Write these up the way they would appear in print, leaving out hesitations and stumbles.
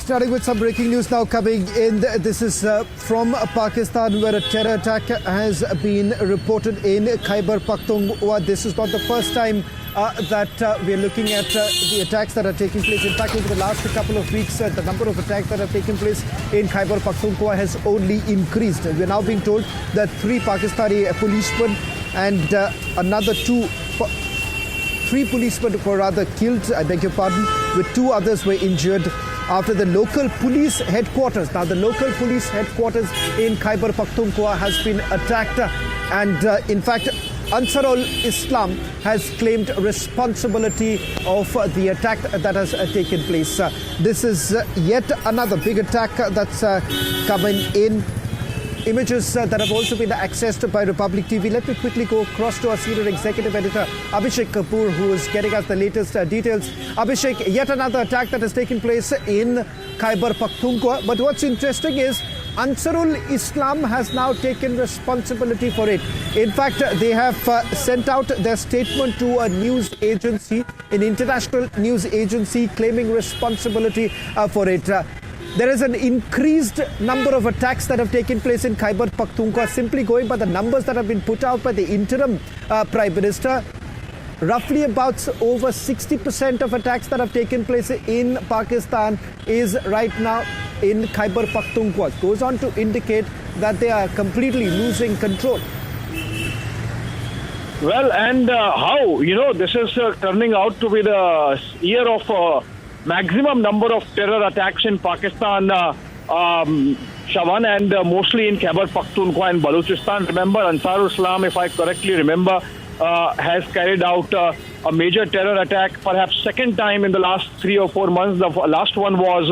Starting with some breaking news now coming in. This is from Pakistan, where a terror attack has been reported in Khyber Pakhtunkhwa. This is not the first time that we're looking at the attacks that are taking place. In fact, over the last couple of weeks, the number of attacks that have taken place in Khyber Pakhtunkhwa has only increased. We're now being told that 3 Pakistani policemen and another 3 policemen were rather killed, I beg your pardon, with 2 others were injured after the local police headquarters. Now, the local police headquarters in Khyber Pakhtunkhwa has been attacked, and in fact, Ansarul-Islam has claimed responsibility of the attack that has taken place. This is yet another big attack that's coming in. Images that have also been accessed by Republic TV. Let me quickly go across to our senior executive editor, Abhishek Kapoor, who is getting us the latest details. Abhishek, yet another attack that has taken place in Khyber Pakhtunkhwa. But what's interesting is Ansarul-Islam has now taken responsibility for it. In fact, they have sent out their statement to a news agency, an international news agency, claiming responsibility for it. There is an increased number of attacks that have taken place in Khyber Pakhtunkhwa. Simply going by the numbers that have been put out by the interim Prime Minister, roughly about over 60% of attacks that have taken place in Pakistan is right now in Khyber Pakhtunkhwa. Goes on to indicate that they are completely losing control. Well, and how, this is turning out to be the year of maximum number of terror attacks in Pakistan, Shawan, and mostly in Khyber Pakhtunkhwa and Balochistan. Remember, Ansarul-Islam, if I correctly remember, has carried out a major terror attack, perhaps second time in the last 3 or 4 months. The last one was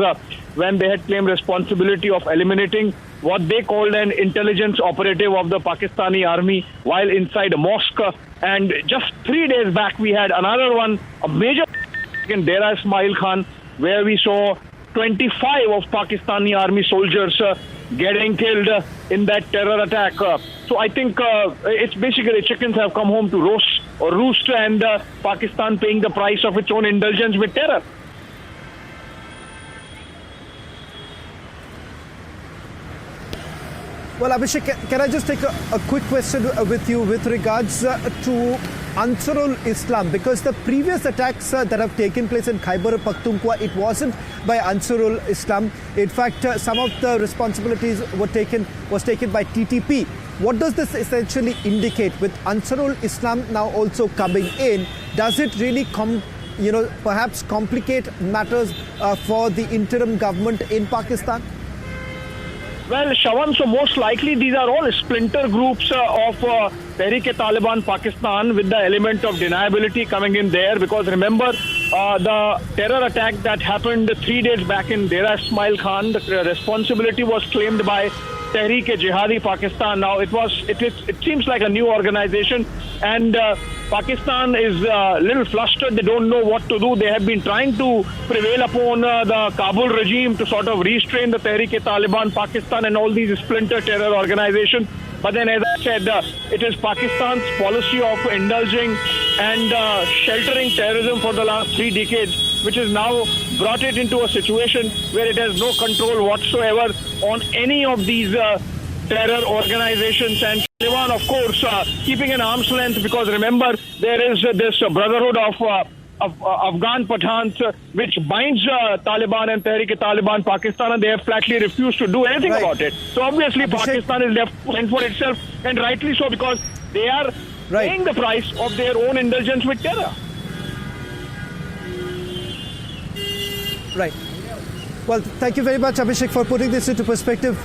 when they had claimed responsibility of eliminating what they called an intelligence operative of the Pakistani army while inside a mosque. And just 3 days back, we had another one, a major in Dera Ismail Khan, where we saw 25 of Pakistani army soldiers getting killed in that terror attack. So I think it's basically chickens have come home to roost, and Pakistan paying the price of its own indulgence with terror. Well, Abhishek, can I just take a quick question with you with regards to Ansarul-Islam? Because the previous attacks that have taken place in Khyber Pakhtunkhwa, it wasn't by Ansarul-Islam. In fact, some of the responsibilities was taken by TTP. What does this essentially indicate with Ansarul-Islam now also coming in? Does it really perhaps complicate matters for the interim government in Pakistan? Well, Shawan, so most likely these are all splinter groups of Tehreek-e-Taliban Pakistan, with the element of deniability coming in there. Because remember, the terror attack that happened 3 days back in Dera Ismail Khan, the responsibility was claimed by Tehreek-e-Jihadi Pakistan. Now, it seems like a new organization, and Pakistan is a little flustered. They don't know what to do. They have been trying to prevail upon the Kabul regime to sort of restrain the Tehreek-e-Taliban Pakistan and all these splinter terror organizations. But then, as I said, it is Pakistan's policy of indulging and sheltering terrorism for the last 3 decades, which has now brought it into a situation where it has no control whatsoever on any of these terror organizations. And Taliban, of course, keeping an arm's length, because remember, there is this brotherhood of Afghan Pathans, which binds Taliban and Tehreek-e-Taliban Pakistan, and they have flatly refused to do anything about it. So obviously Pakistan is left to fend for itself, and rightly so, because they are paying the price of their own indulgence with terror. Right. Well, thank you very much, Abhishek, for putting this into perspective.